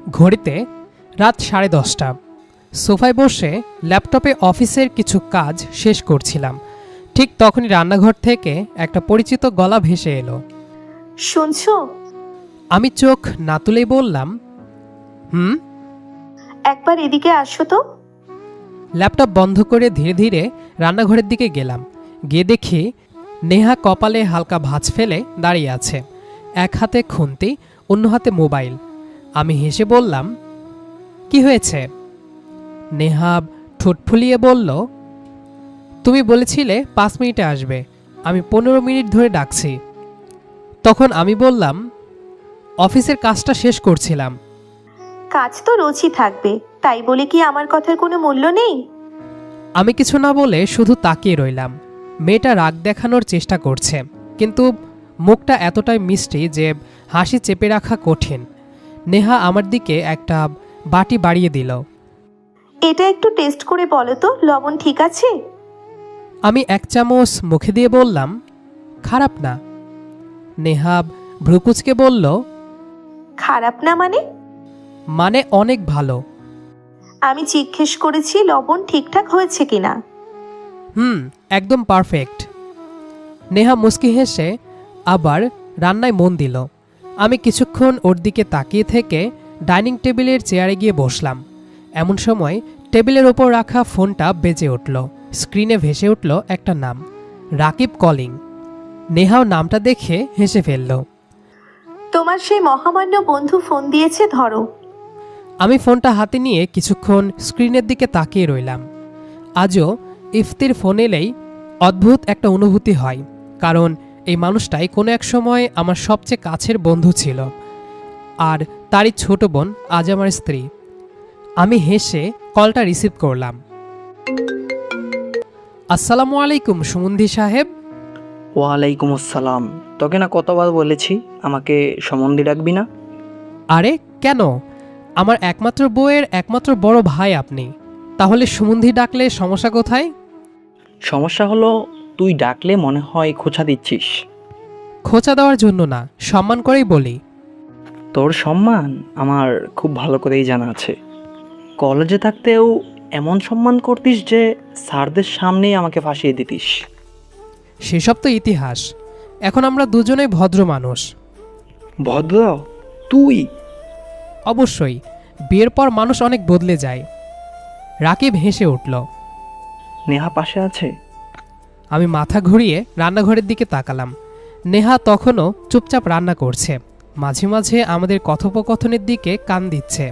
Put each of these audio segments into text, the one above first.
ঘড়িতে রাত 10:30। সোফায় বসে ল্যাপটপে অফিসের কিছু কাজ শেষ করছিলাম। ঠিক তখনই রান্নাঘর থেকে একটা পরিচিত গলা ভেসে এলো। শুনছো? আমি চোখ না তুলেই বললাম, হুম। একবার এদিকে আসো তো। ল্যাপটপ বন্ধ করে ধীরে ধীরে রান্নাঘরের দিকে গেলাম। গিয়ে দেখি নেহা কপালে হালকা ভাঁজ ফেলে দাঁড়িয়ে আছে, এক হাতে খুন্তি, অন্য হাতে মোবাইল। আমি হেসে বললাম, কি হয়েছে? নেহা ঠোঁট ফুলিয়ে বলল, তুমি বলেছিলে 5 মিনিটে আসবে, আমি 15 মিনিট ধরে ডাকছি। তখন আমি বললাম, অফিসের কাজটা শেষ করছিলাম। কাজ তো রোজই থাকবে, তাই বলে কি আমার কথার কোনো মূল্য নেই? আমি কিছু না বলে শুধু তাকিয়ে রইলাম। মেয়েটা রাগ দেখানোর চেষ্টা করছে, কিন্তু মুখটা এতটাই মিষ্টি যে হাসি চেপে রাখা কঠিন। নেহা আমার দিকে একটা বাটি বাড়িয়ে দিল। এটা একটু টেস্ট করে বলো তো, লবণ ঠিক আছে? আমি 1 চামচ মুখে দিয়ে বললাম, খারাপ না। নেহা ভ্রুকুচকে বলল, খারাপ না মানে? মানে অনেক ভালো। আমি জিজ্ঞেস করেছি লবণ ঠিকঠাক হয়েছে কিনা। একদম পারফেক্ট। নেহা মুচকি হেসে আবার রান্নায় মন দিল। আমি কিছুক্ষণ ওর দিকে তাকিয়ে থেকে ডাইনিং টেবিলের চেয়ারে গিয়ে বসলাম। এমন সময় টেবিলের ওপর রাখা ফোনটা বেজে উঠল। স্ক্রিনে ভেসে উঠল একটা নাম, রাকিব কলিং। নেহাও নামটা দেখে হেসে ফেলল। তোমার সেই মহামান্য বন্ধু ফোন দিয়েছে, ধরো। আমি ফোনটা হাতে নিয়ে কিছুক্ষণ স্ক্রিনের দিকে তাকিয়ে রইলাম। আজও ইফতির ফোন এলেই অদ্ভুত একটা অনুভূতি হয়, কারণ এই মানুষটাই কোনো এক সময় আমার সবচেয়ে কাছের বন্ধু ছিল, আর তারই ছোট বোন আজ আমার স্ত্রী। আমি হেসে কলটা রিসিভ করলাম। আসসালামু আলাইকুম সুমন্ধি সাহেব। ওয়ালাইকুম আসসালাম। তোকে না কতবার বলেছি আমাকে সম্বন্ধে ডাকবি না? আরে কেন, আমার একমাত্র বউয়ের একমাত্র বড় ভাই আপনি, তাহলে সুমন্ধি ডাকলে সমস্যা কোথায়? সমস্যা হলো তুই ডাকলে মনে হয় খোঁচা দিচ্ছিস। খোঁচা দেওয়ার জন্য না, সম্মান করেই বলি। তোর সম্মান আমার খুব ভালো করেই জানা আছে। কলেজে থাকতেও এমন সম্মান করতিস যে স্যারদের সামনেই আমাকে ফাঁসিয়ে দিতিস। সেসব তো ইতিহাস, এখন আমরা দুজনেই ভদ্র মানুষ। ভদ্র? তুই? অবশ্যই, বিয়ের পর মানুষ অনেক বদলে যায়। রাকিব হেসে উঠল। নেহা পাশে আছে? আমি মাথা ঘুরিয়ে রান্নাঘরের দিকে তাকালাম। নেহা তখনও চুপচাপ রান্না করছে, মাঝে মাঝে আমাদের কথোপকথনের দিকে কান দিচ্ছে।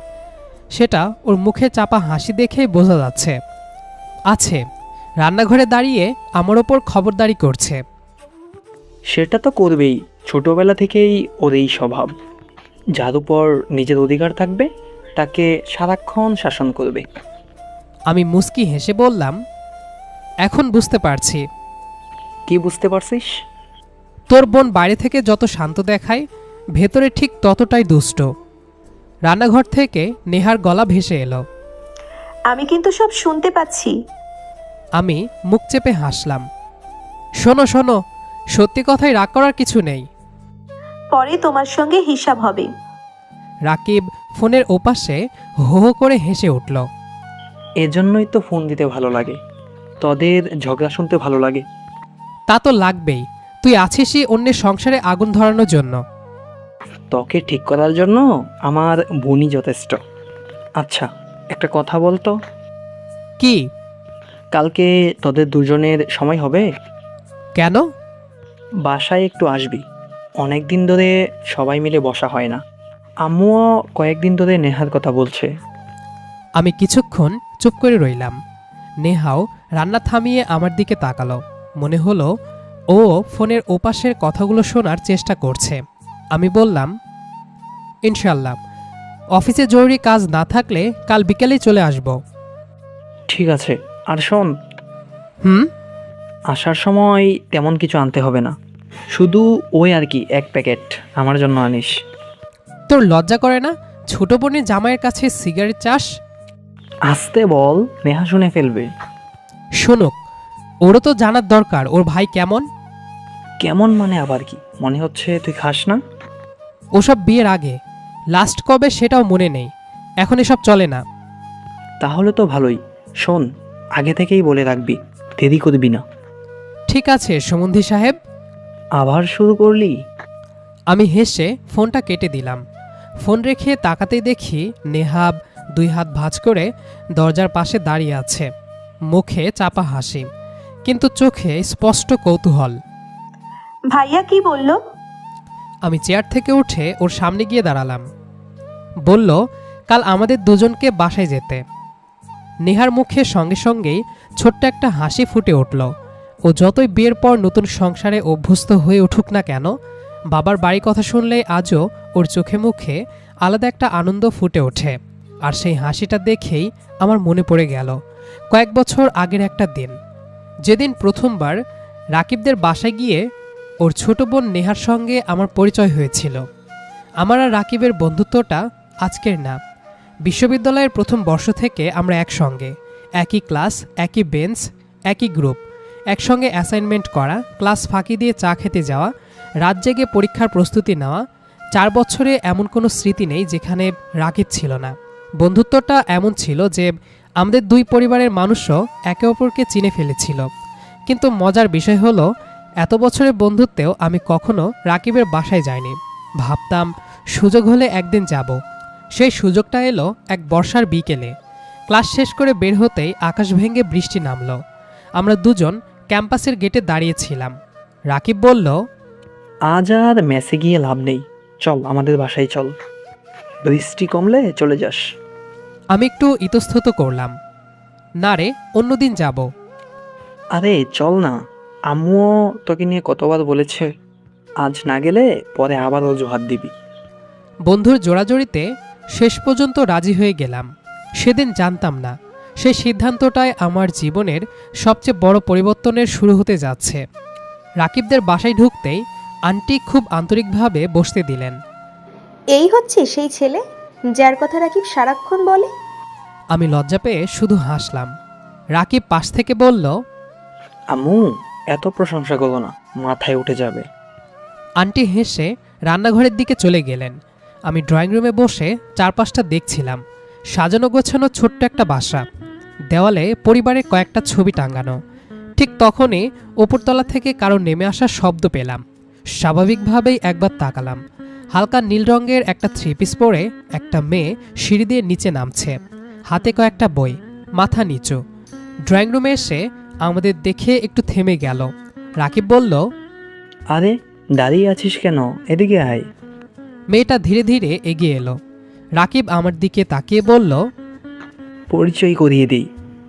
সেটা ওর মুখে চাপা হাসি দেখেই বোঝা যাচ্ছে। আছে, রান্নাঘরে দাঁড়িয়ে আমার ওপর খবরদারি করছে। সেটা তো করবেই, ছোটবেলা থেকেই ওর এই স্বভাব। যার উপর নিজের অধিকার থাকবে তাকে সারাক্ষণ শাসন করবে। আমি মুচকি হেসে বললাম, এখন বুঝতে পারছি। কি বুঝতে পারছিস? তোর বোন বাইরে থেকে যত শান্ত দেখায়, ভেতরে ঠিক ততটাই দুষ্ট। রান্নাঘর থেকে নেহার গলা ভেসে এলো। আমি কিন্তু সব শুনতে পাচ্ছি। আমি মুখ চেপে হাসলাম। শোনো শোনো, সত্যি কথাই রাগ করার কিছু নেই। পরে তোমার সঙ্গে হিসাব হবে। রাকিব ফোনের ওপাশে হো হো করে হেসে উঠল। এজন্যই তো ফোন দিতে ভালো লাগে, তোদের ঝগড়া শুনতে ভালো লাগে। তা তো লাগবেই, তুই আছিসই অন্যের সংসারে আগুন ধরানোর জন্য। তোকে ঠিক করার জন্য আমার বোনই যথেষ্ট। আচ্ছা, একটা কথা বলতো, কি? কালকে তোদের দুজনের সময় হবে? কেন? বাসায় একটু আসবি, অনেক দিন ধরে সবাই মিলে বসা হয় না। আম্মুও কয়েকদিন ধরে নেহার কথা বলছে। আমি কিছুক্ষণ চুপ করে রইলাম। নেহাও রান্না থামিয়ে আমার দিকে তাকালো। মনে হলো ও ফোনের ওপাশের কথাগুলো শোনার চেষ্টা করছে। আমি বললাম, ইনশাল্লাহ, অফিসে জরুরি কাজ না থাকলে কাল বিকেলেই চলে আসব। ঠিক আছে, আর শোন, হুম? আসার সময় তেমন কিছু আনতে হবে না, শুধু ওই আর কি 1 প্যাকেট আমার জন্য আনিস। তোর লজ্জা করে না ছোট বোনের জামাইয়ের কাছে সিগারেট চাস? আসতে বল, নেহা শুনে ফেলবে। শোনুক, ওরও তো জানার দরকার ওর ভাই কেমন। কেমন মানে আবার কি? মনে হচ্ছে তুই খাস না? ওসব বিয়ের আগে, লাস্ট কবে সেটাও মনে নেই। এখন এসব চলে না। তাহলে তো ভালোই। শোন, আগে থেকেই বলে রাখবি, দেরি করবি না। ঠিক আছে সুমন্ধি সাহেব। আবার শুরু করলি? আমি হেসে ফোনটা কেটে দিলাম। ফোন রেখে তাকাতেই দেখি নেহাব 2 হাত ভাঁজ করে দরজার পাশে দাঁড়িয়ে আছে, মুখে চাপা হাসি, কিন্তু চোখে স্পষ্ট কৌতূহল। ভাইয়া কি বললো? আমি চেয়ার থেকে উঠে ওর সামনে গিয়ে দাঁড়ালাম। বলল, কাল আমাদের দুজনকে বাসায় যেতে। নেহার মুখে সঙ্গে সঙ্গেই ছোট্ট একটা হাসি ফুটে উঠল। ও যতই বিয়ের পর নতুন সংসারে অভ্যস্ত হয়ে উঠুক না কেন, বাবার বাড়ি কথা শুনলে আজও ওর চোখে মুখে আলাদা একটা আনন্দ ফুটে ওঠে। আর সেই হাসিটা দেখেই আমার মনে পড়ে গেল কয়েক বছর আগের একটা দিন, যেদিন প্রথমবার রাকিবদের বাসায় গিয়ে ওর ছোট বোন নেহার সঙ্গে আমার পরিচয় হয়েছিল। আমার আর রাকিবের বন্ধুত্বটা আজকের না। বিশ্ববিদ্যালয়ের প্রথম বর্ষ থেকে আমরা একসঙ্গে, একই ক্লাস, একই বেঞ্চ, একই গ্রুপ, একসঙ্গে অ্যাসাইনমেন্ট করা, ক্লাস ফাঁকি দিয়ে চা খেতে যাওয়া, রাত জেগে পরীক্ষার প্রস্তুতি নেওয়া। 4 বছরে এমন কোনো স্মৃতি নেই যেখানে রাকিব ছিল না। বন্ধুত্বটা এমন ছিল যে আমাদের 2 পরিবারের মানুষও একে অপরকে চিনে ফেলেছিল। কিন্তু মজার বিষয় হলো, এত বছরের বন্ধুত্বেও আমি কখনো রাকিবের বাসায় যাইনি। ভাবতাম সুযোগ হলে একদিন যাব। সেই সুযোগটা এলো এক বর্ষার বিকেলে। ক্লাস শেষ করে বের হতেই আকাশ ভেঙে বৃষ্টি নামলো। আমরা দুজন ক্যাম্পাসের গেটে দাঁড়িয়েছিলাম। রাকিব বলল, আজ আর মেসে গিয়ে লাভ নেই, চল আমাদের বাসায় চল, বৃষ্টি কমলে চলে যাস। আমি একটু ইতস্তত করলাম। না রে, অন্যদিন যাব। আরে চল না, আম্মুও তোকে নিয়ে কতবার বলেছে, আজ না গেলে পরে আবার অজুহাত দিবি। বন্ধুর জোড়াজড়িতে শেষ পর্যন্ত রাজি হয়ে গেলাম। সেদিন জানতাম না সেই সিদ্ধান্তটাই আমার জীবনের সবচেয়ে বড় পরিবর্তনের শুরু হতে যাচ্ছে। রাকিবদের বাসায় ঢুকতেই আন্টি খুব আন্তরিকভাবে বসতে দিলেন। এই হচ্ছে সেই ছেলে যার কথা রাকিব সারাক্ষণ বলে। আমি লজ্জা পেয়ে শুধু হাসলাম। রাকিব পাশ থেকে বলল, আম্মু এত প্রশংসা করো না, মাথায় উঠে যাবে। আন্টি হেসে রান্নাঘরের দিকে চলে গেলেন। আমি ড্রয়িং রুমে বসে চারপাশটা দেখছিলাম। সাজানো গোছানো ছোট্ট একটা বাসা, দেওয়ালে পরিবারের কয়েকটা ছবি টাঙানো। ঠিক তখনই ওপরতলা থেকে কারো নেমে আসার শব্দ পেলাম। স্বাভাবিকভাবেই একবার তাকালাম। হালকা নীল রঙের একটা 3 পিস পরে একটা মেয়ে সিঁড়ি দিয়ে নিচে নামছে, হাতে কয়েকটা বই, মাথা নিচু। ড্রয়িং রুমে এসে আমাদের দেখে একটু থেমে গেল। রাকিব বলল, আরে দাঁড়িয়ে আছিস কেন, এদিকে আয়। মেয়েটা ধীরে ধীরে এগিয়ে এলো। রাকিব আমার দিকে তাকিয়ে বলল, পরিচয় করিয়ে দিই,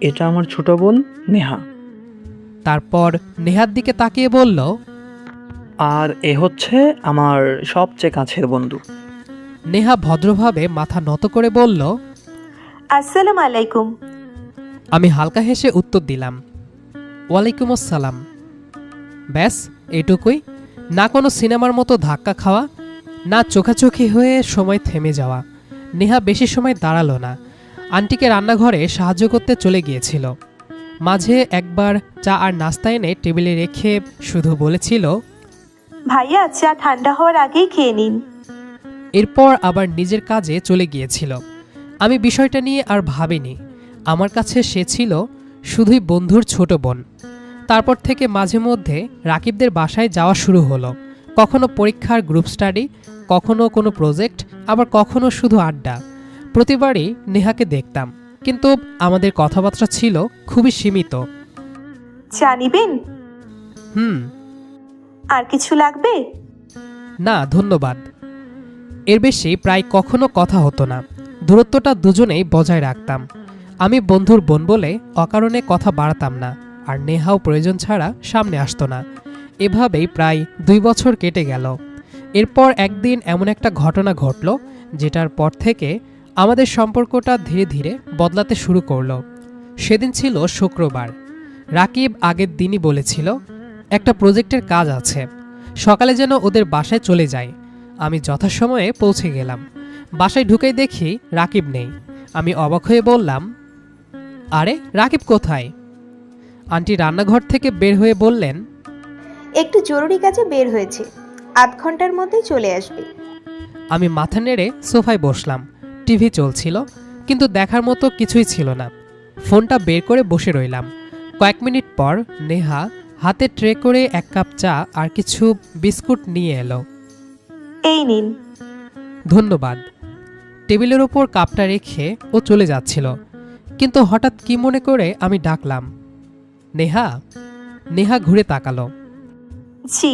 এটা আমার ছোট বোন নেহা। তারপর নেহার দিকে তাকিয়ে বলল, আর এ হচ্ছে আমার সবচেয়ে কাছের বন্ধু। নেহা ভদ্রভাবে মাথা নত করে বলল, আসসালামু আলাইকুম। আমি হালকা হেসে উত্তর দিলাম, ওয়ালাইকুম আসসালাম। ব্যাস এটুকুই। না কোনো সিনেমার মতো ধাক্কা খাওয়া, না চোখাচোখি হয়ে সময় থেমে যাওয়া। নেহা বেশি সময় দাঁড়ালো না, আন্টিকে রান্নাঘরে সাহায্য করতে চলে গিয়েছিল। মাঝে একবার চা আর নাস্তা এনে টেবিলে রেখে শুধু বলেছিল, ভাইয়া চা ঠান্ডা হওয়ার আগেই খেয়ে নিন। এরপর আবার নিজের কাজে চলে গিয়েছিল। আমি বিষয়টা নিয়ে আর ভাবিনি। আমার কাছে সে ছিল শুধুই বন্ধুর ছোট বোন। তারপর থেকে মাঝে মধ্যে রাকিবদের বাসায় যাওয়া শুরু হলো। কখনো পরীক্ষার গ্রুপ স্টাডি, কখনো কোনো প্রজেক্ট, আবার কখনো শুধু আড্ডা। প্রতিবারই নেহাকে দেখতাম, কিন্তু আমাদের কথাবার্তা ছিল খুবই সীমিত। চা নিবেন? হুম। আর কিছু লাগবে? না ধন্যবাদ। এর বেশি প্রায় কখনো কথা হতো না। দূরত্বটা দুজনেই বজায় রাখতাম। আমি বন্ধুর বোন বলে অকারণে কথা বাড়াতাম না, আর নেহাও প্রয়োজন ছাড়া সামনে আসতো না। এভাবেই প্রায় 2 বছর কেটে গেল। এরপর একদিন এমন একটা ঘটনা ঘটল যেটার পর থেকে আমাদের সম্পর্কটা ধীরে ধীরে বদলাতে শুরু করলো। সেদিন ছিল শুক্রবার। রাকিব আগের দিনই বলেছিল একটা প্রজেক্টের কাজ আছে, সকালে যেন ওদের বাসায় চলে যায়। আমি যথাসময়ে পৌঁছে গেলাম। বাসায় ঢুকেই দেখি রাকিব নেই। আমি অবাক হয়ে বললাম, আরে রাকিব কোথায়? আন্টি রান্নাঘর থেকে বের হয়ে বললেন, একটু জরুরি কাজে বের হয়েছে, আধ ঘন্টার মধ্যেই চলে আসবে। আমি মাথা নেড়ে সোফায় বসলাম। টিভি চলছিল, কিন্তু দেখার মতো কিছুই ছিল না। ফোনটা বের করে বসে রইলাম। কয়েক মিনিট পর নেহা হাতে ট্রে করে 1 কাপ চা আর কিছু বিস্কুট নিয়ে এলো। এই নিন। ধন্যবাদ। টেবিলের ওপর কাপটা রেখে ও চলে যাচ্ছিল, কিন্তু হঠাৎ কি মনে করে আমি ডাকলাম, নেহা। নেহা ঘুরে তাকালো। জি।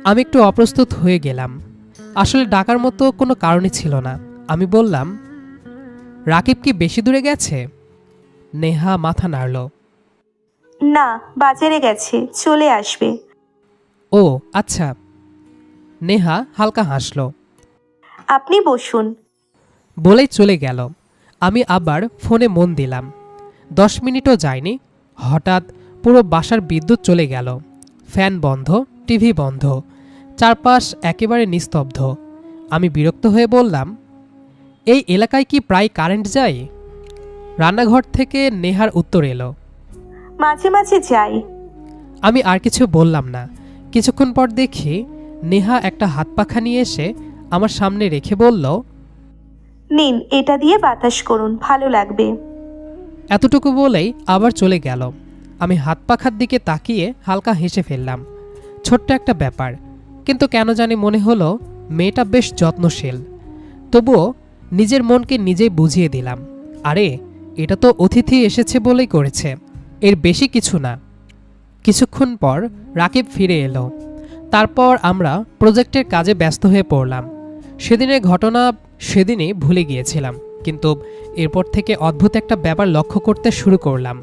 আমি একটু অপ্রস্তুত হয়ে গেলাম। আসলে ডাকার মতো কোনো কারণই ছিল না। আমি বললাম, রাকিব কি বেশি দূরে গেছে? নেহা মাথা নাড়ল। না, বাজারে গেছে, চলে আসবে। ও আচ্ছা। নেহা হালকা হাসল। আপনি বসুন। বলেই চলে গেল। আমি আবার ফোনে মন দিলাম। 10 মিনিটও যায়নি, হঠাৎ পুরো বাসার বিদ্যুৎ চলে গেল। ফ্যান বন্ধ, টিভি বন্ধ, চারপাশ একেবারে নিস্তব্ধ। আমি বিরক্ত হয়ে বললাম, এই এলাকায় কি প্রায় কারেন্ট যায়? রান্নাঘর থেকে নেহার উত্তর এলো, মাঝে মাঝে যাই। আমি আর কিছু বললাম না। কিছুক্ষণ পর দেখি নেহা একটা হাত পাখা নিয়ে এসে আমার সামনে রেখে বলল, নিন, এটা দিয়ে বাতাস করুন, ভালো লাগবে। এতটুকু বলেই আবার চলে গেল। আমি হাত পাখার দিকে তাকিয়ে হালকা হেসে ফেললাম। ছোট্ট একটা ব্যাপার, কিন্তু কেন জানি মনে হলো মেয়েটা বেশ যত্নশীল। তবুও নিজের মনকে নিজেই বুঝিয়ে দিলাম, আরে এটা তো অতিথি এসেছে বলেই করেছে, এর বেশি কিছু না। কিছুক্ষণ পর রাকিব ফিরে এলো। তারপর আমরা প্রজেক্টের কাজে ব্যস্ত হয়ে পড়লাম। সেদিনের ঘটনা সেদিনই ভুলে গিয়েছিলাম, কিন্তু এরপর থেকে অদ্ভুত একটা ব্যাপার লক্ষ্য করতে শুরু করলাম।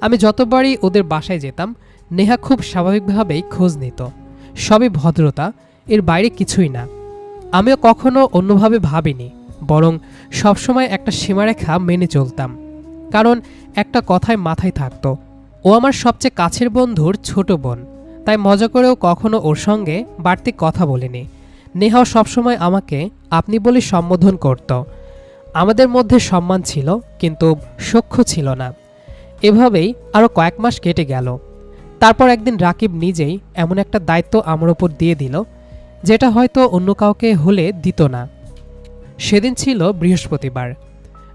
আমি যতবারই ওদের বাসায় যেতাম, নেহা খুব স্বাভাবিকভাবেই খোঁজ নিত। সবই ভদ্রতা, এর বাইরে কিছুই না। আমিও কখনো অন্যভাবে ভাবিনি, বরং সবসময় একটা সীমারেখা মেনে চলতাম। কারণ একটা কথাই মাথায় থাকতো, ও আমার সবচেয়ে কাছের বন্ধুর ছোট বোন, তাই মজা করেও কখনো ওর সঙ্গে বাড়তি কথা বলিনি। নেহাও সবসময় আমাকে আপনি বলে সম্বোধন করত। আমাদের মধ্যে সম্মান ছিল, কিন্তু সখ্য ছিল না। এভাবেই আরও কয়েক মাস কেটে গেল। তারপর একদিন রাকিব নিজেই এমন একটা দায়িত্ব আমার ওপর দিয়ে দিল, যেটা হয়তো অন্য কাউকে হলে দিত না। সেদিন ছিল বৃহস্পতিবার।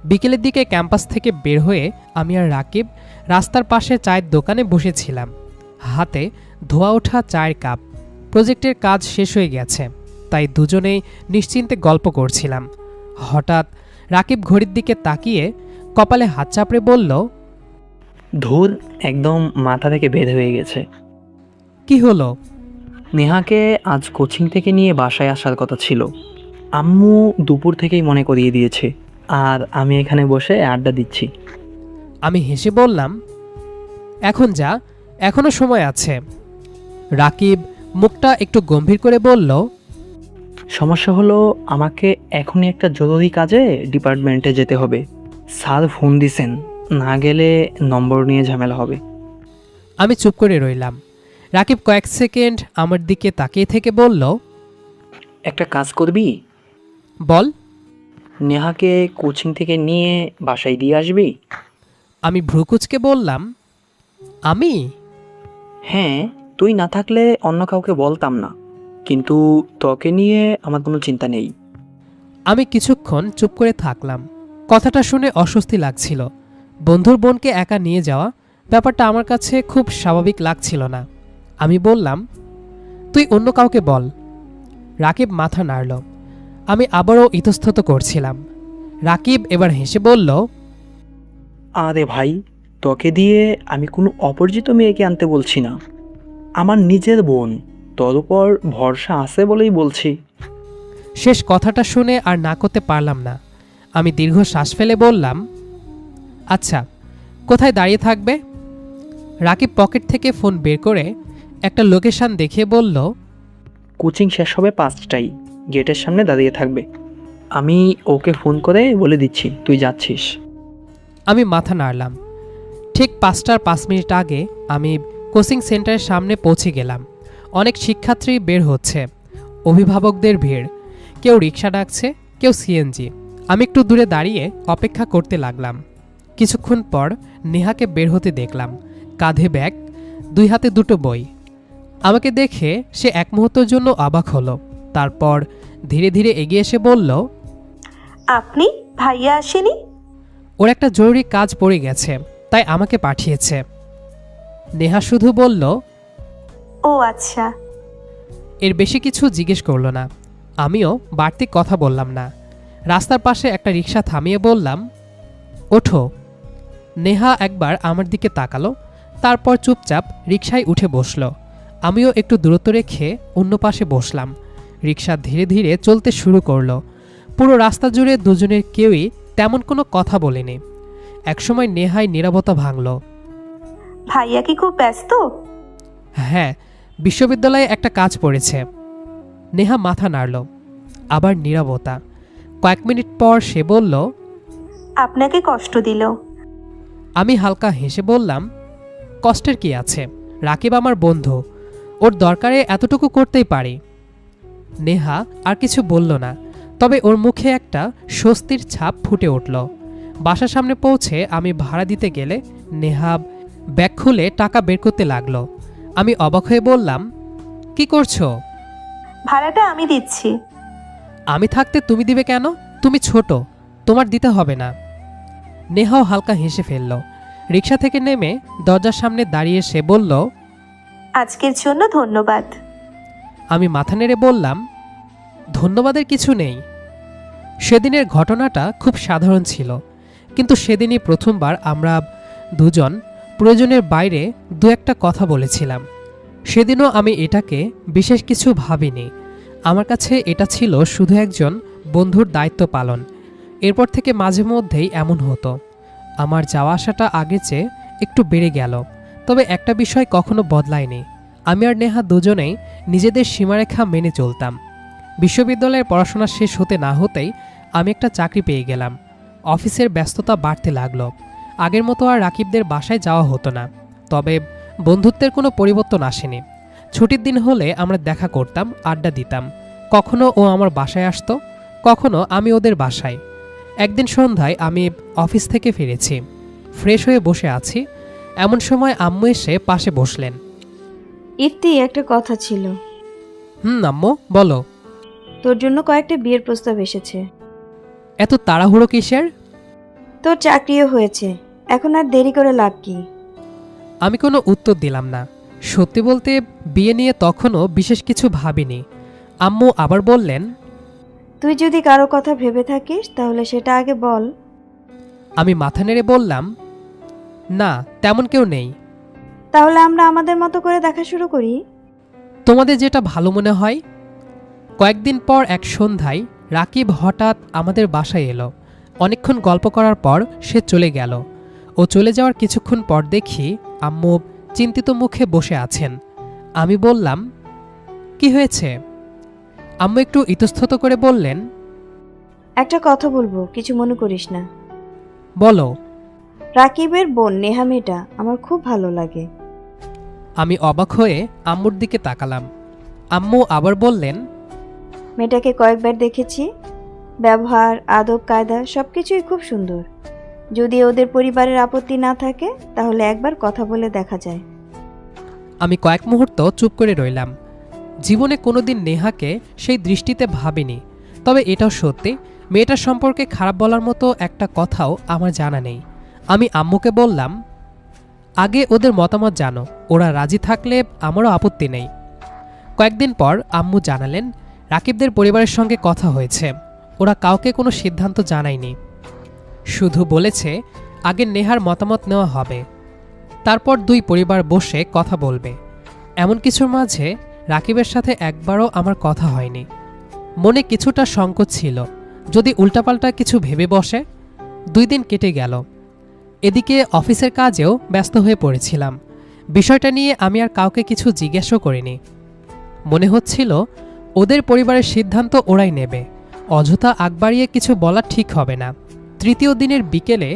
বিকেলের দিকে ক্যাম্পাস থেকে বের হয়ে আমি আর রাকিব রাস্তার পাশে চায়ের দোকানে বসেছিলাম। হাতে ধোয়া ওঠা চায়ের কাপ। প্রজেক্টের কাজ শেষ হয়ে গেছে, তাই দুজনেই নিশ্চিন্তে গল্প করছিলাম। হঠাৎ রাকিব ঘড়ির দিকে তাকিয়ে কপালে হাত চাপড়ে বলল, ধুর, একদম মাথা থেকে বের হয়ে গেছে। কি হলো? নেহাকে আজ কোচিং থেকে নিয়ে বাসায় আসার কথা ছিল। আম্মু দুপুর থেকেই মনে করিয়ে দিয়েছে, আর আমি এখানে বসে আড্ডা দিচ্ছি। আমি হেসে বললাম, এখন যা, এখনো সময় আছে। রাকিব মুখটা একটু গম্ভীর করে বলল, সমস্যা হলো আমাকে এখনই একটা জরুরি কাজে ডিপার্টমেন্টে যেতে হবে। স্যার ফোন দিছেন, না গেলে নম্বর নিয়ে ঝামেলা হবে। আমি চুপ করে রইলাম। রাকিব কয়েক সেকেন্ড আমার দিকে তাকিয়ে থেকে বলল, একটা কাজ করবি? বল। নেহাকে কোচিং থেকে নিয়ে বাসায় দিয়ে আসবি? আমি ভ্রুকুচকে বললাম, আমি? হ্যাঁ, তুই না থাকলে অন্য কাউকে বলতাম না, কিন্তু তোকে নিয়ে আমার কোনো চিন্তা নেই। আমি কিছুক্ষণ চুপ করে থাকলাম। কথাটা শুনে অস্বস্তি লাগছিল। বন্ধুর বোনকে একা নিয়ে যাওয়া ব্যাপারটা আমার কাছে খুব স্বাভাবিক লাগছিল না। আমি বললাম, তুই অন্য কাউকে বল। রাকিব মাথা নাড়ল। আমি আবারও ইতস্তত করছিলাম। রাকিব এবার হেসে বলল, আরে ভাই, তোকে দিয়ে আমি কোনো অপরিচিত মেয়েকে আনতে বলছি না, আমার নিজের বোন, তোর উপর ভরসা আছে বলেই বলছি। শেষ কথাটা শুনে আর না করতে পারলাম না। আমি দীর্ঘ শ্বাস ফেলে বললাম, আচ্ছা, কোথায় দাঁড়িয়ে থাকবে? রাকিব পকেট থেকে ফোন বের করে একটা লোকেশন দেখিয়ে বলল, কোচিং শেষ হবে 5টায়, গেটের সামনে দাঁড়িয়ে থাকবে। আমি ওকে ফোন করে বলে দিচ্ছি তুই যাচ্ছিস। আমি মাথা নাড়লাম। ঠিক 5টার 5 মিনিট আগে আমি কোচিং সেন্টারের সামনে পৌঁছে গেলাম। অনেক শিক্ষার্থী বের হচ্ছে, অভিভাবকদের ভিড়, কেউ রিক্সা ডাকছে, কেউ সিএনজি। আমি একটু দূরে দাঁড়িয়ে অপেক্ষা করতে লাগলাম। কিছুক্ষণ পর নেহাকে বের হতে দেখলাম, কাঁধে ব্যাগ, 2 হাতে 2টো বই। আমাকে দেখে সে এক মুহূর্তের জন্য অবাক হলো, তারপর ধীরে ধীরে এগিয়ে এসে বলল, আপনি? ভাইয়া আসেনি? ওর একটা জরুরি কাজ পড়ে গেছে, তাই আমাকে পাঠিয়েছে। নেহা শুধু বলল, ও আচ্ছা। এর বেশি কিছু জিজ্ঞেস করলো না। আমিও বাড়তি কথা বললাম না। রাস্তার পাশে একটা রিকশা থামিয়ে বললাম, ওঠো। নেহা একবার আমার দিকে তাকালো, তারপর চুপচাপ রিকশায় উঠে বসলো। আমিও একটু দূরত্ব রেখে অন্য পাশে বসলাম। রিকশা ধীরে ধীরে চলতে শুরু করলো। পুরো রাস্তা জুড়ে দুজনের কেউই তেমন কোনো কথা বলেনি। একসময় নেহাই নীরবতা ভাঙল। ভাইয়া কি খুব ব্যস্ত? হ্যাঁ, বিশ্ববিদ্যালয়ে একটা কাজ পড়েছে। নেহা মাথা নাড়ল। আবার নীরবতা। কয়েক মিনিট পর সে বলল, আপনাকে কষ্ট দিল? আমি হালকা হেসে বললাম, কষ্টের কি আছে, রাকিব আমার বন্ধু, ওর দরকারে এতটুকু করতেই পারি। নেহা আর কিছু বলল না, তবে ওর মুখে একটা স্বস্তির ছাপ ফুটে উঠল। বাসার সামনে পৌঁছে আমি ভাড়া দিতে গেলে নেহা ব্যাগ খুলে টাকা বের করতে লাগলো। আমি অবাক হয়ে বললাম, কি করছো? ভাড়াটা আমি দিচ্ছি। আমি থাকতে তুমি দিবে কেন? তুমি ছোট, তোমার দিতে হবে না। নেহাও হালকা হেসে ফেলল। রিকশা থেকে নেমে দরজার সামনে দাঁড়িয়ে সে বলল, আজকের জন্য ধন্যবাদ। আমি মাথা নেড়ে বললাম, ধন্যবাদের কিছু নেই। সেদিনের ঘটনাটা খুব সাধারণ ছিল, কিন্তু সেদিনই প্রথমবার আমরা দুজন প্রয়োজনের বাইরে দু একটা কথা বলেছিলাম। সেদিনও আমি এটাকে বিশেষ কিছু ভাবিনি। আমার কাছে এটা ছিল শুধু একজন বন্ধুর দায়িত্ব পালন। এরপর থেকে মাঝে মধ্যেই এমন হতো। আমার যাওয়া আসাটা আগের চেয়ে একটু বেড়ে গেল, তবে একটা বিষয় কখনো বদলায়নি। আমি আর নেহা দুজনেই নিজেদের সীমারেখা মেনে চলতাম। বিশ্ববিদ্যালয়ের পড়াশোনা শেষ হতে না হতেই আমি একটা চাকরি পেয়ে গেলাম। অফিসের ব্যস্ততা বাড়তে লাগলো। আগের মতো আর রাকিবদের বাসায় যাওয়া হতো না, তবে বন্ধুত্বের কোনো পরিবর্তন আসেনি। ছুটির দিন হলে আমরা দেখা করতাম, আড্ডা দিতাম। কখনো ও আমার বাসায় আসতো, কখনো আমি ওদের বাসায়। একদিন সন্ধ্যায় আমি অফিস থেকে ফিরেছি, ফ্রেশ হয়ে বসে আছি। এমন সময় আম্মু এসে পাশে বসলেন। ইফতি, একটা কথা ছিল। আম্মু বলো। তোর জন্য কয়েকটা বিয়ের প্রস্তাব এসেছে। এত তাড়াহুড়ো কিসের? তোর চাকরিও হয়েছে, এখন আর দেরি করে লাভ কি? আমি কোনো উত্তর দিলাম না। সত্যি বলতে বিয়ে নিয়ে তখনও বিশেষ কিছু ভাবিনি। আম্মু আবার বললেন, তুই যদি কারো কথা ভেবে থাকিস তাহলে সেটা আগে বল। আমি মাথা নেড়ে বললাম, না, তেমন কেউ নেই। তাহলে আমরা আমাদের মতো করে দেখা শুরু করি। তোমাদের যেটা ভালো মনে হয়। কয়েকদিন পর এক সন্ধ্যায় রাকিব হঠাৎ আমাদের বাসায় এলো। অনেকক্ষণ গল্প করার পর সে চলে গেল। ও চলে যাওয়ার কিছুক্ষণ পর দেখি আম্মু চিন্তিত মুখে বসে আছেন। আমি বললাম, কি হয়েছে? আম্মু একটু ইতস্তত করে বললেন, একটা কথা বলবো, কিছু মনে করিস না। বলো। রাকিবের বোন নেহা মেয়েটা আমার খুব ভালো লাগে। আমি অবাক হয়ে আম্মুর দিকে তাকালাম। আম্মু আবার বললেন, মেয়েটাকে কয়েকবার দেখেছি, ব্যবহার, আদব কায়দা সবকিছুই খুব সুন্দর। যদি ওদের পরিবারের আপত্তি না থাকে তাহলে একবার কথা বলে দেখা যায়। আমি কয়েক মুহূর্ত চুপ করে রইলাম। জীবনে কোনোদিন নেহাকে সেই দৃষ্টিতে ভাবিনি, তবে এটাও সত্যি, মেয়েটার সম্পর্কে খারাপ বলার মতো একটা কথাও আমার জানা নেই। আমি আম্মুকে বললাম, আগে ওদের মতামত জানো, ওরা রাজি থাকলে আমারও আপত্তি নেই। কয়েকদিন পর আম্মু জানালেন, রাকিবদের পরিবারের সঙ্গে কথা হয়েছে। ওরা কাউকে কোনো সিদ্ধান্ত জানায়নি, শুধু বলেছে আগে নেহার মতামত নেওয়া হবে, তারপর দুই পরিবার বসে কথা বলবে। এমন কিছুর মাঝে রাকিবের সাথে একবারও আমার কথা হয়নি। মনে কিছুটা সংকোচ ছিল, যদি উল্টাপাল্টা কিছু ভেবে বসে। 2 দিন কেটে গেল। এদিকে অফিসের কাজেও ব্যস্ত হয়ে পড়েছিলাম। বিষয়টা নিয়ে আমি আর কাউকে কিছু জিজ্ঞাসাও করিনি। মনে হচ্ছিল ওদের পরিবারের সিদ্ধান্ত ওরাই নেবে, অযথা আগ বাড়িয়ে কিছু বলা ঠিক হবে না। 3য় দিনের বিকেলে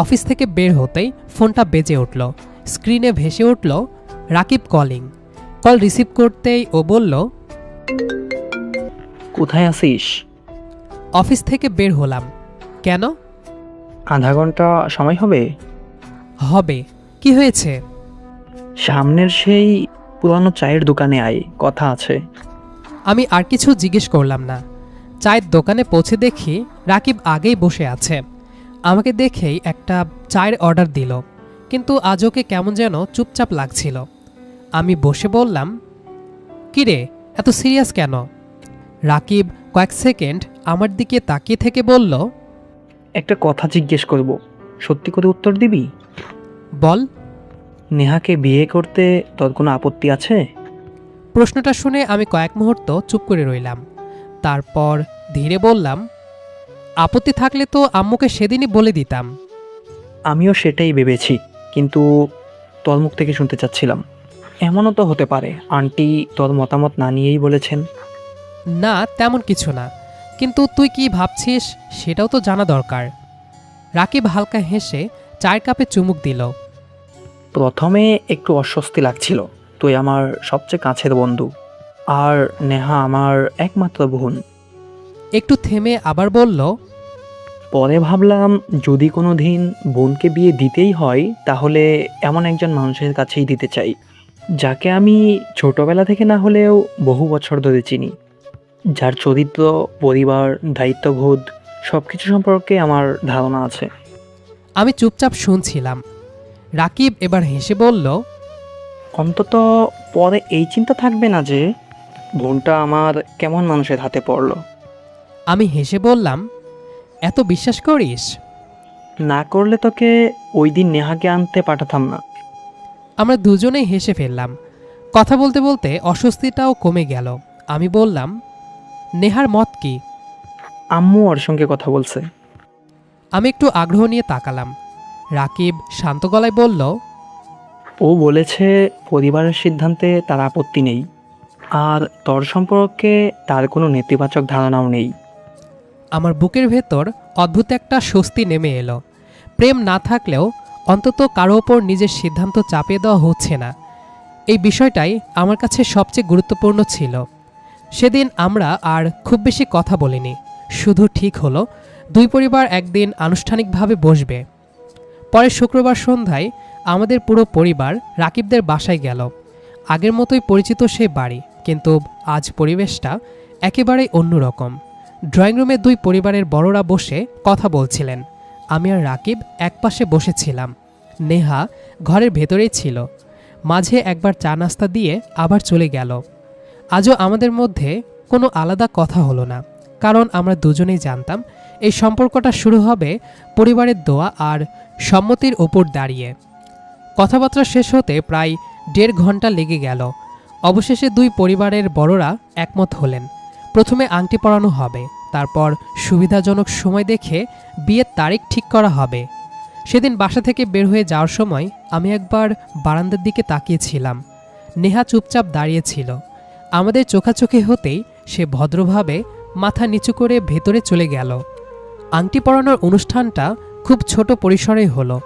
অফিস থেকে বের হতেই ফোনটা বেজে উঠল। স্ক্রিনে ভেসে উঠল রাকিব কলিং। কল রিসিভ করতেই ও বলল, কোথায় আছিস? অফিস থেকে বের হলাম। কেন? আধা ঘন্টা সময় হবে? হবে। কি হয়েছে? সামনের সেই পুরানো চায়ের দোকানে আয়, কথা আছে। আমি আর কিছু জিজ্ঞেস করলাম না। চায়ের দোকানে পৌঁছে দেখি রাকিব আগেই বসে আছে। আমাকে দেখেই একটা চায়ের অর্ডার দিল, কিন্তু আজ ওকে কেমন যেন চুপচাপ লাগছিল। আমি বসে বললাম, কিরে, এত সিরিয়াস কেন? রাকিব কয়েক সেকেন্ড আমার দিকে তাকিয়ে থেকে বলল, একটা কথা জিজ্ঞেস করব, সত্যি করে উত্তর দিবি? বল। নেহাকে বিয়ে করতে তোর কোনো আপত্তি আছে? প্রশ্নটা শুনে আমি কয়েক মুহূর্ত চুপ করে রইলাম। তারপর ধীরে বললাম, আপত্তি থাকলে তো আম্মুকে সেদিনই বলে দিতাম। আমিও সেটাই ভেবেছি, কিন্তু তোর মুখ থেকে শুনতে চাচ্ছিলাম। এমনও তো হতে পারে আন্টি তোর মতামত না নিয়েই বলেছেন। না, তেমন কিছু না, কিন্তু তুই কি ভাবছিস সেটাও তো জানা দরকার। রাকিব হালকা হেসে চায়ের কাপে চুমুক দিল। প্রথমে একটু অস্বস্তি লাগছিল, তুই আমার সবচেয়ে কাছের বন্ধু, আর নেহা আমার একমাত্র বোন। একটু থেমে আবার বলল, পরে ভাবলাম যদি কোনো দিন বোনকে বিয়ে দিতেই হয় তাহলে এমন একজন মানুষের কাছেই দিতে চাই, যাকে আমি ছোটবেলা থেকে না হলেও বহু বছর ধরে চিনি, যার চরিত্র, পরিবার, দায়িত্ববোধ সব কিছু সম্পর্কে আমার ধারণা আছে। আমি চুপচাপ শুনছিলাম। রাকিব এবার হেসে বলল, অন্তত পরে এই চিন্তা থাকবে না যে বোনটা আমার কেমন মানুষের হাতে পড়লো। আমি হেসে বললাম, এত বিশ্বাস করিস? না করলে তোকে ওই দিন নেহাকে আনতে পাঠাতাম না। আমরা দুজনেই হেসে ফেললাম। কথা বলতে বলতে অস্বস্তিটাও কমে গেল। আমি বললাম, নেহার মত কি? আম্মু ওর সঙ্গে কথা বলছে। আমি একটু আগ্রহ নিয়ে তাকালাম। রাকিব শান্ত গলায় বলল, ও বলেছে পরিবারের সিদ্ধান্তে তার আপত্তি নেই, আর তোর সম্পর্কে তার কোনো নেতিবাচক ধারণাও নেই। আমার বুকের ভেতর অদ্ভুত একটা স্বস্তি নেমে এলো। প্রেম না থাকলেও অন্তত কারো ওপর নিজের সিদ্ধান্ত চাপিয়ে দেওয়া হচ্ছে না, এই বিষয়টাই আমার কাছে সবচেয়ে গুরুত্বপূর্ণ ছিল। সেদিন আমরা আর খুব বেশি কথা বলিনি, শুধু ঠিক হলো দুই পরিবার একদিন আনুষ্ঠানিকভাবে বসবে। পরের শুক্রবার সন্ধ্যায় আমাদের পুরো পরিবার রাকিবদের বাসায় গেল। আগের মতোই পরিচিত সেই বাড়ি, কিন্তু আজ পরিবেশটা একেবারেই অন্যরকম। ড্রয়িং রুমে দুই পরিবারের বড়রা বসে কথা বলছিলেন। আমি আর রাকিব একপাশে বসেছিলাম। নেহা ঘরের ভেতরেই ছিল। মাঝে একবার চা নাস্তা দিয়ে আবার চলে গেল। আজও আমাদের মধ্যে কোনো আলাদা কথা হলো না, কারণ আমরা দুজনেই জানতাম এই সম্পর্কটা শুরু হবে পরিবারের দোয়া আর সম্মতির ওপর দাঁড়িয়ে। কথাবার্তা শেষ হতে প্রায় 1.5 ঘন্টা লেগে গেল। অবশেষে দুই পরিবারের বড়রা একমত হলেন। প্রথমে আংটি পরানো হবে, তারপর সুবিধাজনক সময় দেখে বিয়ের তারিখ ঠিক করা হবে। সেদিন বাসা থেকে বের হয়ে যাওয়ার সময় আমি একবার বারান্দার দিকে তাকিয়েছিলাম। নেহা চুপচাপ দাঁড়িয়েছিল। আমাদের চোখাচোখি হতেই সে ভদ্রভাবে মাথা নিচু করে ভেতরে চলে গেল। আংটি পরানোর অনুষ্ঠানটা খুব ছোট পরিসরেই হলো।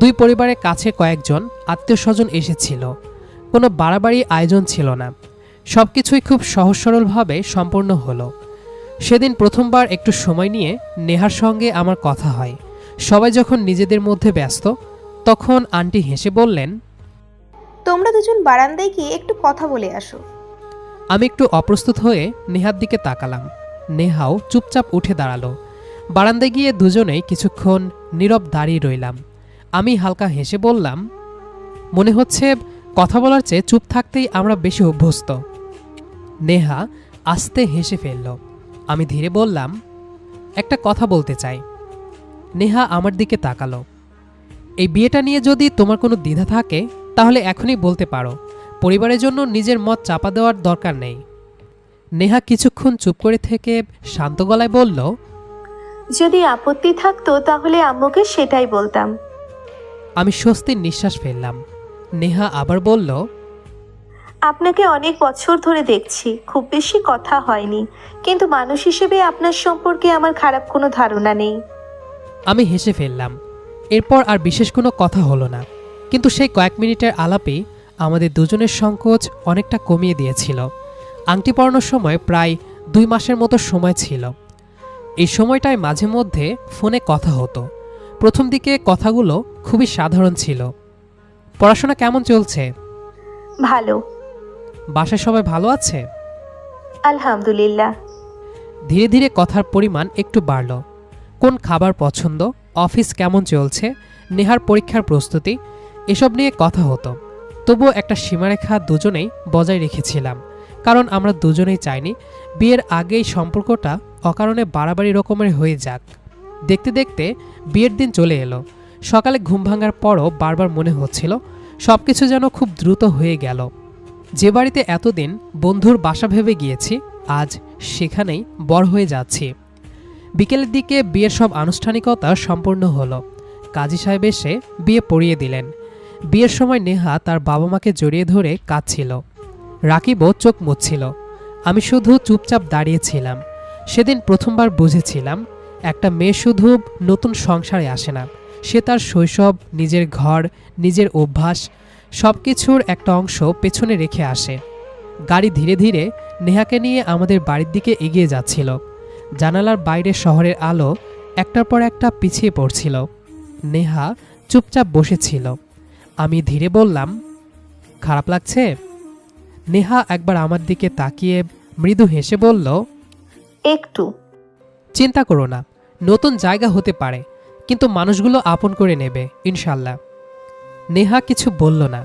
দুই পরিবারের কাছে কয়েকজন আত্মীয় স্বজন এসেছিল। কোনো বাড়াবাড়ি আয়োজন ছিল না, সব কিছুই খুব সহজ সরলভাবে সম্পন্ন হলো। সেদিন প্রথমবার একটু সময় নিয়ে নেহার সঙ্গে আমার কথা হয়। সবাই যখন নিজেদের মধ্যে ব্যস্ত, তখন আন্টি হেসে বললেন, তোমরা দুজন বারান্দায় গিয়ে একটু কথা বলে আসো। আমি একটু অপ্রস্তুত হয়ে নেহার দিকে তাকালাম। নেহাও চুপচাপ উঠে দাঁড়ালো। বারান্দায় গিয়ে দুজনেই কিছুক্ষণ নীরব দাঁড়িয়ে রইলাম। আমি হালকা হেসে বললাম, মনে হচ্ছে কথা বলার চেয়ে চুপ থাকতেই আমরা বেশি অভ্যস্ত। নেহা আস্তে হেসে ফেলল। আমি ধীরে বললাম, একটা কথা বলতে চাই। নেহা আমার দিকে তাকালো। এই বিয়েটা নিয়ে যদি তোমার কোনো দ্বিধা থাকে তাহলে এখনই বলতে পারো, পরিবারের জন্য নিজের মত চাপা দেওয়ার দরকার নেই। নেহা কিছুক্ষণ চুপ করে থেকে শান্ত গলায় বলল, যদি আপত্তি থাকতো তাহলে আম্মুকে সেটাই বলতাম। আমি স্বস্তির নিঃশ্বাস ফেললাম। নেহা আবার বলল, আপনাকে অনেক বছর ধরে দেখছি, খুব বেশি কথা হয়নি, কিন্তু মানুষ হিসেবে আপনার সম্পর্কে আমার খারাপ কোনো ধারণা নেই। আমি হেসে ফেললাম। এরপর আর বিশেষ কোনো কথা হলো না, কিন্তু সেই কয়েক মিনিটের আলাপেই আমাদের দুজনের সংকোচ অনেকটা কমিয়ে দিয়েছিল। আংটি পরানোর সময় প্রায় 2 মাসের মতো সময় ছিল। এই সময়টায় মাঝে মধ্যে ফোনে কথা হতো। প্রথম দিকে কথাগুলো খুবই সাধারণ ছিল। পড়াশোনা কেমন চলছে? ভালো। বাসায় সবাই ভালো আছে? আলহামদুলিল্লাহ। ধীরে ধীরে কথার পরিমাণ একটু বাড়ল। কোন খাবার পছন্দ, অফিস কেমন চলছে, নেহার পরীক্ষার প্রস্তুতি, এসব নিয়ে কথা হতো। তবুও একটা সীমারেখা দুজনেই বজায় রেখেছিলাম, কারণ আমরা দুজনেই চাইনি বিয়ের আগেই সম্পর্কটা অকারণে বাড়াবাড়ি রকমের হয়ে যাক। দেখতে দেখতে বিয়ের দিন চলে এলো। সকালে ঘুম ভাঙার পরও বারবার মনে হচ্ছিল সব কিছু যেন খুব দ্রুত হয়ে গেল। যে বাড়িতে এতদিন বন্ধুর বাসা ভেবে গিয়েছি, আজ সেখানেই বড় হয়ে যাচ্ছি। বিকেলের দিকে বিয়ের সব আনুষ্ঠানিকতা সম্পূর্ণ হলো। কাজী সাহেব এসে বিয়ে পড়িয়ে দিলেন। বিয়ের সময় নেহা তার বাবা মাকে জড়িয়ে ধরে কাঁদছিল। রাকিবও চোখ মুছছিল। আমি শুধু চুপচাপ দাঁড়িয়েছিলাম। সেদিন প্রথমবার বুঝেছিলাম একটা মেয়ে শুধু নতুন সংসারে আসে না, সে তার শৈশব, নিজের ঘর, নিজের অভ্যাস সব কিছুর একটা অংশ পেছনে রেখে আসে। গাড়ি ধীরে ধীরে নেহাকে নিয়ে আমাদের বাড়ির দিকে এগিয়ে যাচ্ছিল। জানালার বাইরে শহরের আলো একটার পর একটা পিছিয়ে পড়ছিল। নেহা চুপচাপ বসেছিল। আমি ধীরে বললাম, খারাপ লাগছে? নেহা একবার আমার দিকে তাকিয়ে মৃদু হেসে বলল, একটু। চিন্তা করো না, নতুন জায়গা হতে পারে, কিন্তু মানুষগুলো আপন করে নেবে ইনশাল্লাহ। নেহা কিছু বলল না,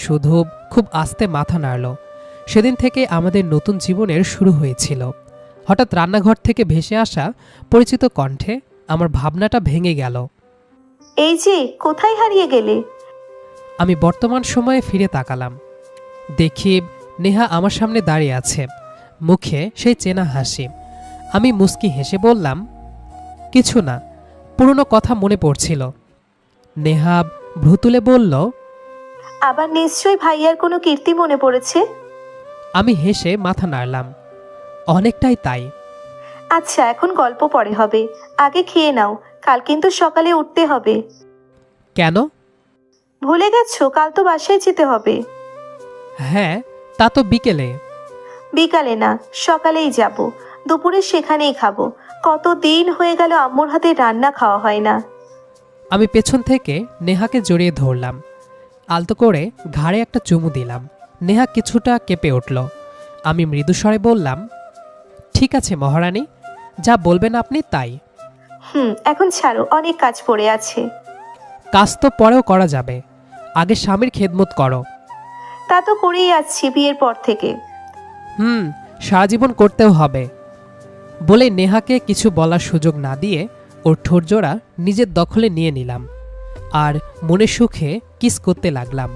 শুধু খুব আস্তে মাথা নাড়ল। সেদিন থেকে আমাদের নতুন জীবনের শুরু হয়েছিল। হঠাৎ রান্নাঘর থেকে ভেসে আসা পরিচিত কণ্ঠে আমার ভাবনাটা ভেঙে গেল। এই যে, কোথায় হারিয়ে গেলে? আমি বর্তমান সময়ে ফিরে তাকালাম। দেখি নেহা আমার সামনে দাঁড়িয়ে আছে, মুখে সেই চেনা হাসি। আমি মুস্কি হেসে বললাম, কিছু না, পুরনো কথা মনে পড়ছিল। নেহা ভ্রু তুলে বলল, আবার নিশ্চয়ই ভাইয়ার কোনো কীর্তি মনে পড়েছে? আমি হেসে মাথা নাড়লাম, অনেকটাই তাই। আচ্ছা, এখন গল্প পরে হবে, আগে খেয়ে নাও, কাল কিন্তু সকালে উঠতে হবে। কেন? ভুলে গেছো, কাল তো বাসায় যেতে হবে। হ্যাঁ, তা তো বিকেলে। বিকালে না, সকালেই যাব। দুপুরে সেখানেই খাবো। কতদিন হয়ে গেল আম্মুর হাতে রান্না খাওয়া হয় না। আমি পেছন থেকে নেহাকে জড়িয়ে ধরলাম, আলতো করে ঘাড়ে একটা চুমু দিলাম। নেহা কিছুটা কেঁপে উঠল। আমি মৃদুস্বরে বললাম, ঠিক আছে মহারানী, যা বলবেন আপনি তাই। এখন ছাড়ো, অনেক কাজ পড়ে আছে। কাজ তো পরেও করা যাবে, আগে স্বামীর খেদমত করো। তা তো করেই আসছি বিয়ের পর থেকে। সারা জীবন করতেও হবে। বলে নেহাকে কিছু বলার সুযোগ না দিয়ে ওর ঠোঁটজোড়া নিজের দখলে নিয়ে নিলাম আর মনে সুখে কিস করতে লাগলাম।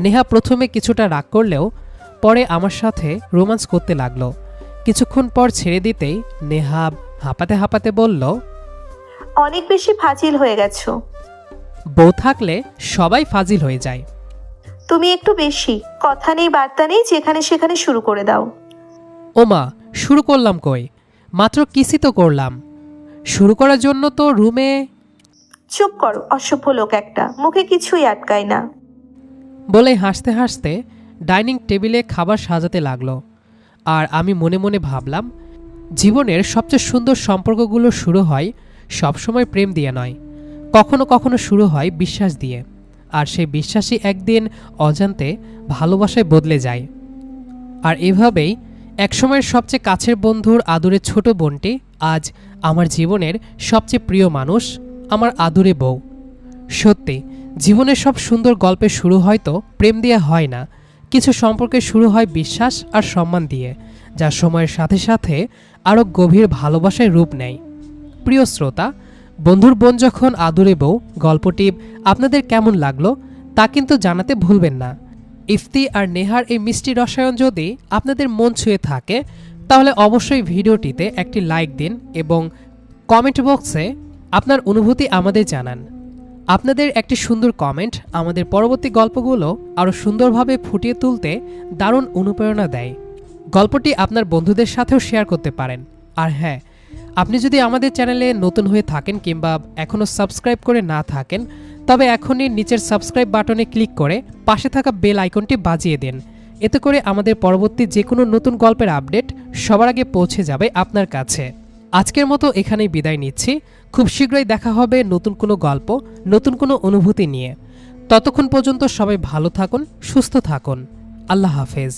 নেহা প্রথমে কিছুটা রাগ করলেও পরে আমার সাথে রোমান্স করতে লাগলো। কিছুক্ষণ পর ছেড়ে দিতেই নেহা হাঁপাতে হাঁপাতে বলল, অনেক বেশি ফাজিল হয়ে গেছো। বউ থাকলে সবাই ফাজিল হয়ে যায়। তুমি একটু বেশি, কথা নেই বার্তা নেই, যেখানে সেখানে শুরু করে দাও। ওমা, শুরু করলাম কই, মাত্র কিসই তো করলাম। শুরু করার জন্য তো রুমে। চুপ করো, অসভ্য লোক একটা, মুখে কিছুই আটকায় না। বলে হাসতে হাসতে ডাইনিং টেবিলে খাবার সাজাতে লাগলো। আর আমি মনে মনে ভাবলাম, জীবনের সবচেয়ে সুন্দর সম্পর্কগুলো শুরু হয় সবসময় প্রেম দিয়ে নয়, কখনো কখনো শুরু হয় বিশ্বাস দিয়ে। আর সেই বিশ্বাসই একদিন অজান্তে ভালোবাসায় বদলে যায়। আর এভাবেই একসময়ের সবচেয়ে কাছের বন্ধুর আদুরে ছোট বোনটি আজ আমার জীবনের সবচেয়ে প্রিয় মানুষ, আমার আদুরে বউ। সত্যি, জীবনের সব সুন্দর গল্পের শুরু হয়তো প্রেম দিয়ে হয় না, কিছু সম্পর্কের শুরু হয় বিশ্বাস আর সম্মান দিয়ে, যা সময়ের সাথে সাথে আরও গভীর ভালোবাসায় রূপ নেয়। প্রিয় শ্রোতা, বন্ধুর বোন যখন আদুরে বউ গল্পটি আপনাদের কেমন লাগলো তা কিন্তু জানাতে ভুলবেন না। ইফতি আর নেহার এই মিষ্টি রসায়ন যদি আপনাদের মন ছুঁয়ে থাকে তাহলে অবশ্যই ভিডিওটিতে একটি লাইক দিন এবং কমেন্ট বক্সে আপনার অনুভূতি আমাদের জানান। আপনাদের একটি সুন্দর কমেন্ট আমাদের পরবর্তী গল্পগুলো আরও সুন্দরভাবে ফুটিয়ে তুলতে দারুণ অনুপ্রেরণা দেয়। গল্পটি আপনার বন্ধুদের সাথেও শেয়ার করতে পারেন। আর হ্যাঁ, আপনি যদি আমাদের চ্যানেলে নতুন হয়ে থাকেন কিংবা এখনও সাবস্ক্রাইব করে না থাকেন, তবে এখনই নিচের সাবস্ক্রাইব বাটনে ক্লিক করে পাশে থাকা বেল আইকনটি বাজিয়ে দিন। এতে করে আমাদের পরবর্তী যে কোনো নতুন গল্পের আপডেট সবার আগে পৌঁছে যাবে আপনার কাছে। আজকের মতো এখানেই বিদায় নিচ্ছি। খুব শীঘ্রই দেখা হবে নতুন কোনো গল্প, নতুন কোনো অনুভূতি নিয়ে। ততক্ষণ পর্যন্ত সবাই ভালো থাকুন, সুস্থ থাকুন। আল্লাহ হাফেজ।